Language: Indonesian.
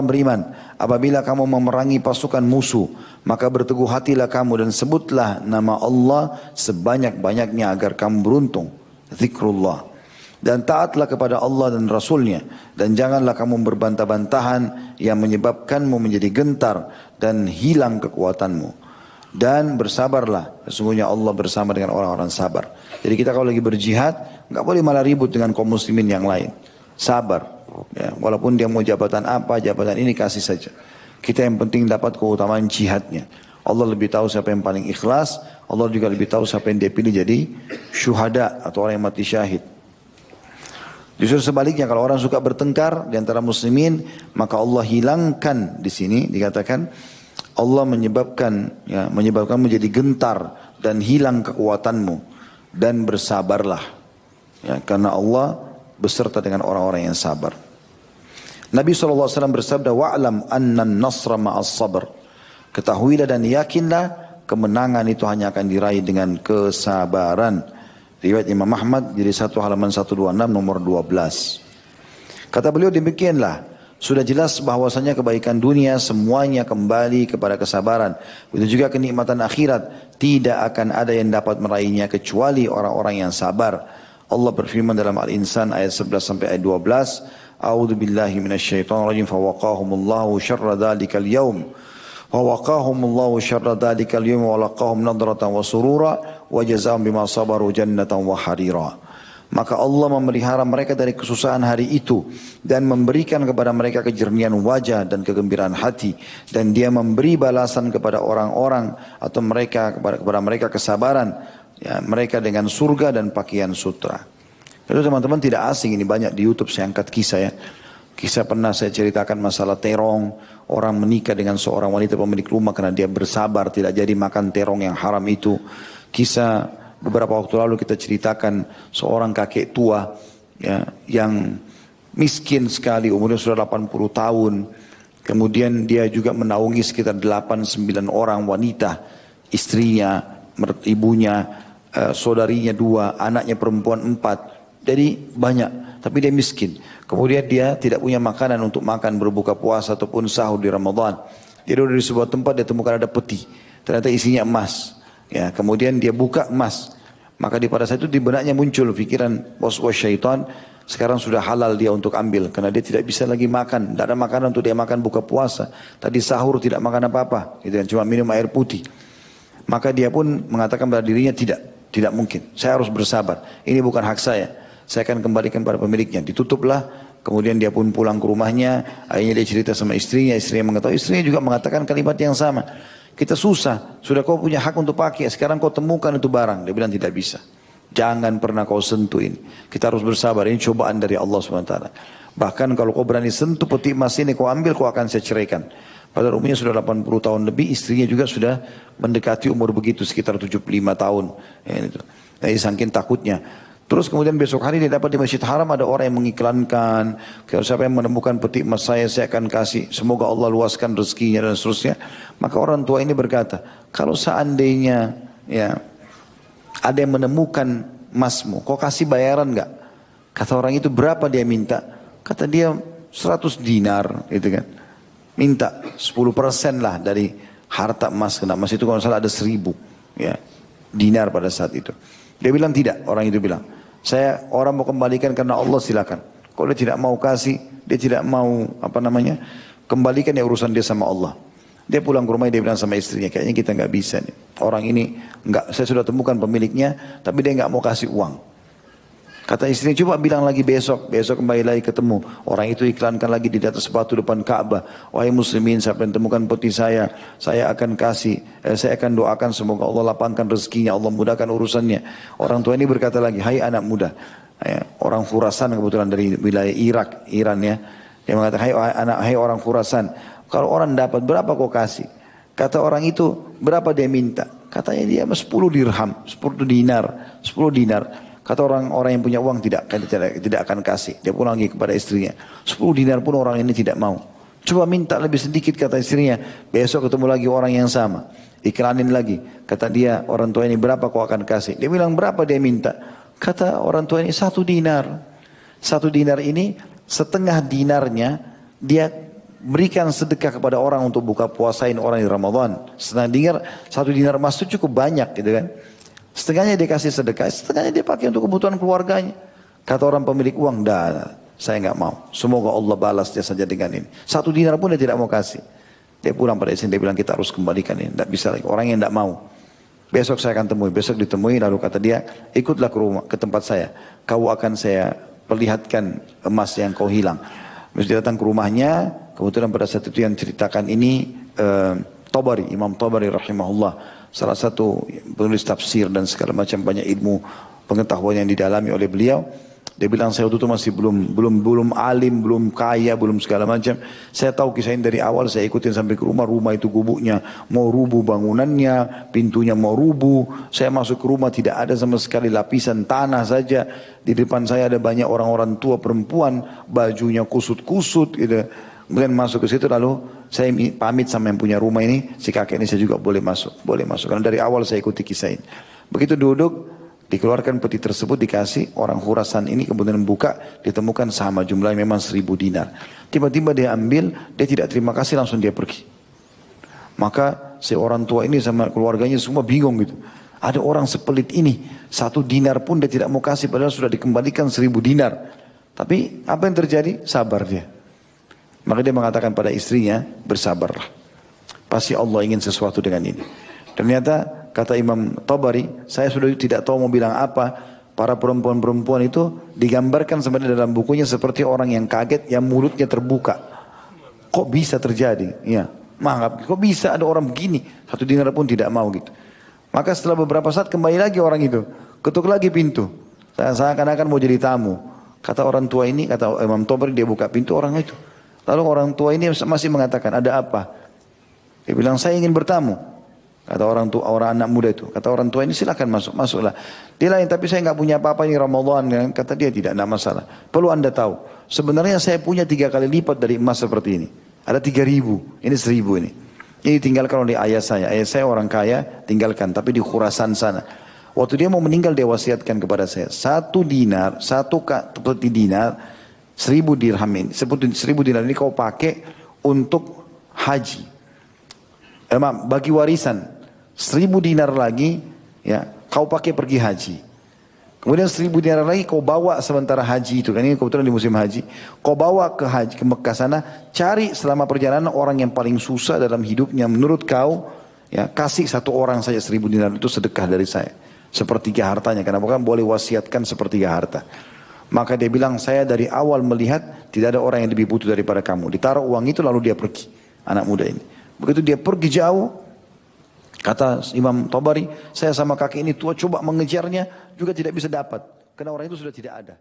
orang beriman, apabila kamu memerangi pasukan musuh, maka berteguh hatilah kamu dan sebutlah nama Allah sebanyak-banyaknya agar kamu beruntung. Zikrullah. Dan taatlah kepada Allah dan Rasulnya. Dan janganlah kamu berbantah-bantahan yang menyebabkanmu menjadi gentar dan hilang kekuatanmu. Dan bersabarlah, sesungguhnya Allah bersama dengan orang-orang sabar. Jadi kita kalau lagi berjihad, nggak boleh malah ribut dengan kaum muslimin yang lain. Sabar. Ya, walaupun dia mau jabatan apa, jabatan ini kasih saja. Kita yang penting dapat keutamaan jihadnya. Allah lebih tahu siapa yang paling ikhlas. Allah juga lebih tahu siapa yang dia pilih jadi syuhada atau orang yang mati syahid. Justru sebaliknya, kalau orang suka bertengkar di antara muslimin, maka Allah hilangkan. Di sini dikatakan Allah menyebabkan menjadi gentar dan hilang kekuatanmu, dan bersabarlah. Ya, karena Allah beserta dengan orang-orang yang sabar. Nabi SAW bersabda, wa'lam annan nasra ma'as sabr. Ketahuilah dan yakinlah kemenangan itu hanya akan diraih dengan kesabaran. Riwayat Imam Ahmad jadi 1 halaman 126 nomor 12. Kata beliau demikianlah, sudah jelas bahwasanya kebaikan dunia semuanya kembali kepada kesabaran. Begitu juga kenikmatan akhirat tidak akan ada yang dapat meraihnya kecuali orang-orang yang sabar. Allah berfirman dalam Al-Insan ayat 11 sampai ayat 12, A'udzu billahi minasyaitonir rajim, fawaqahumullahu syarra dzalikal yaum. Fawaqahumullahu syarra dzalikal yaum wa laqahum nadratan wa surura wa jazaa'um bima sabaru jannatan wa harira. Maka Allah memelihara mereka dari kesusahan hari itu dan memberikan kepada mereka kejernihan wajah dan kegembiraan hati, dan Dia memberi balasan kepada orang-orang atau kepada mereka kesabaran, ya, mereka dengan surga dan pakaian sutra. Itu teman-teman tidak asing, ini banyak di YouTube saya angkat kisah ya. Kisah pernah saya ceritakan masalah terong, orang menikah dengan seorang wanita pemilik rumah karena dia bersabar tidak jadi makan terong yang haram itu. Kisah beberapa waktu lalu kita ceritakan seorang kakek tua ya, yang miskin sekali, umurnya sudah 80 tahun. Kemudian dia juga menaungi sekitar 8-9 orang wanita, istrinya, ibunya, saudarinya 2, anaknya perempuan 4. Jadi banyak, tapi dia miskin. Kemudian dia tidak punya makanan untuk makan berbuka puasa ataupun sahur di Ramadan. Jadi dari sebuah tempat dia temukan ada peti, ternyata isinya emas. Ya, kemudian dia buka emas. Maka pada saat itu di benaknya muncul pikiran was-was syaitan, sekarang sudah halal dia untuk ambil karena dia tidak bisa lagi makan, tidak ada makanan untuk dia makan buka puasa. Tadi sahur tidak makan apa-apa, gitu kan, cuma minum air putih. Maka dia pun mengatakan pada dirinya tidak mungkin. Saya harus bersabar. Ini bukan hak saya. Saya akan kembalikan pada pemiliknya. Ditutuplah. Kemudian dia pun pulang ke rumahnya. Akhirnya dia cerita sama istrinya. Istrinya mengetahui. Istrinya juga mengatakan kalimat yang sama. Kita susah. Sudah kau punya hak untuk pakai. Sekarang kau temukan itu barang. Dia bilang tidak bisa. Jangan pernah kau sentuh ini. Kita harus bersabar. Ini cobaan dari Allah SWT. Bahkan kalau kau berani sentuh peti emas ini, kau ambil, kau akan saya ceraikan. Padahal umurnya sudah 80 tahun lebih. Istrinya juga sudah mendekati umur begitu. Sekitar 75 tahun. Jadi saking takutnya. Terus kemudian besok hari dia dapat di Masjid Haram ada orang yang mengiklankan, kalau siapa yang menemukan peti emas saya akan kasih, semoga Allah luaskan rezekinya dan seterusnya. Maka orang tua ini berkata, kalau seandainya ya ada yang menemukan emasmu, kau kasih bayaran enggak? Kata orang itu, berapa dia minta? Kata dia 100 dinar, gitu kan. Minta 10% lah dari harta emas, karena emas itu kalau salah ada 1000 ya dinar pada saat itu. Dia bilang tidak, orang itu bilang, saya orang mau kembalikan karena Allah, silakan. Kalau dia tidak mau kasih, dia tidak mau kembalikan ya urusan dia sama Allah. Dia pulang ke rumah, dia bilang sama istrinya, kayaknya kita nggak bisa nih. Orang ini nggak, saya sudah temukan pemiliknya, tapi dia nggak mau kasih uang. Kata istrinya, coba bilang lagi besok kembali lagi ketemu. Orang itu iklankan lagi di atas sepatu depan Ka'bah. Wahai muslimin, siapa yang temukan peti saya akan kasih, saya akan doakan semoga Allah lapangkan rezekinya, Allah mudahkan urusannya. Orang tua ini berkata lagi, hai anak muda, orang Khurasan kebetulan dari wilayah Iran ya. Dia mengatakan, hai orang Khurasan, kalau orang dapat berapa kau kasih? Kata orang itu, berapa dia minta? Katanya dia 10 dirham, 10 dinar. Kata orang-orang yang punya uang tidak akan kasih. Dia pulang lagi kepada istrinya. 10 dinar pun orang ini tidak mau. Coba minta lebih sedikit, kata istrinya. Besok ketemu lagi orang yang sama. Iklanin lagi. Kata dia, orang tua ini, berapa kau akan kasih? Dia bilang, berapa dia minta? Kata orang tua ini, 1 dinar. 1 dinar ini setengah dinarnya dia berikan sedekah kepada orang untuk buka puasain orang di Ramadan. Setengah dinar, 1 dinar emas itu cukup banyak gitu kan. Setengahnya dia kasih sedekah, setengahnya dia pakai untuk kebutuhan keluarganya. Kata orang pemilik uang, dah, saya nggak mau. Semoga Allah balas dia saja dengan ini. 1 dinar pun dia tidak mau kasih. Dia pulang pada istri, dia bilang kita harus kembalikan ini. Tidak bisa lagi, orang yang tidak mau. Besok saya akan temui, besok ditemui, lalu kata dia, ikutlah ke rumah, ke tempat saya. Kau akan saya perlihatkan emas yang kau hilang. Terus dia datang ke rumahnya, kebetulan pada saat itu yang ceritakan ini Tabari, Imam Tabari rahimahullah. Salah satu penulis tafsir dan segala macam banyak ilmu pengetahuan yang didalami oleh beliau. Dia bilang saya waktu itu masih belum alim, belum kaya, belum segala macam. Saya tahu kisah ini dari awal, saya ikutin sampai ke rumah. Rumah itu gubuknya mau rubuh bangunannya, pintunya mau rubuh. Saya masuk ke rumah tidak ada sama sekali lapisan tanah saja. Di depan saya ada banyak orang-orang tua perempuan, bajunya kusut-kusut gitu. Kemudian masuk ke situ lalu saya pamit sama yang punya rumah ini, si kakek ini saya juga boleh masuk. Karena dari awal saya ikuti kisah ini. Begitu duduk, dikeluarkan peti tersebut dikasih orang Khurasan ini, kemudian buka ditemukan sama jumlahnya memang 1000 dinar. Tiba-tiba dia ambil, dia tidak terima kasih, langsung dia pergi. Maka si orang tua ini sama keluarganya semua bingung gitu. Ada orang sepelit ini, 1 dinar pun dia tidak mau kasih padahal sudah dikembalikan 1000 dinar. Tapi apa yang terjadi? Sabar dia. Maka dia mengatakan pada istrinya, bersabarlah. Pasti Allah ingin sesuatu dengan ini. Ternyata kata Imam Tabari, saya sudah tidak tahu mau bilang apa. Para perempuan-perempuan itu digambarkan sebenarnya dalam bukunya seperti orang yang kaget, yang mulutnya terbuka. Kok bisa terjadi? Ya, maaf, kok bisa ada orang begini? 1 dinar pun tidak mau gitu. Maka setelah beberapa saat kembali lagi orang itu, ketuk lagi pintu. Saya akan mau jadi tamu. Kata orang tua ini, kata Imam Tabari, dia buka pintu orang itu. Lalu orang tua ini masih mengatakan, ada apa? Dia bilang, saya ingin bertamu. Kata orang tua, orang anak muda itu. Kata orang tua ini, silakan masuklah. Dia lain, tapi saya nggak punya apa-apa ini Ramadan. Kata dia, tidak masalah. Perlu anda tahu, sebenarnya saya punya 3 kali lipat dari emas seperti ini. Ada 3000, ini 1000 ini. Ini tinggalkan oleh ayah saya. Ayah saya orang kaya, tinggalkan. Tapi di Khurasan sana. Waktu dia mau meninggal, dia wasiatkan kepada saya. 1 dinar, 1 dinar, 1000 dirham ini. 1000 dinar ini kau pakai untuk haji. Bagi warisan. 1000 dinar lagi, ya, kau pakai pergi haji. Kemudian 1000 dinar lagi kau bawa sementara haji itu. Kan ini kebetulan di musim haji. Kau bawa ke haji, ke Mekah sana. Cari selama perjalanan orang yang paling susah dalam hidupnya menurut kau. Ya, kasih 1 orang saja 1000 dinar itu sedekah dari saya. Sepertiga hartanya. Karena bukan boleh wasiatkan sepertiga harta. Maka dia bilang, saya dari awal melihat tidak ada orang yang lebih butuh daripada kamu. Ditaruh uang itu lalu dia pergi. Anak muda ini. Begitu dia pergi jauh. Kata Imam Tabari, saya sama kakek ini tua coba mengejarnya juga tidak bisa dapat. Karena orang itu sudah tidak ada.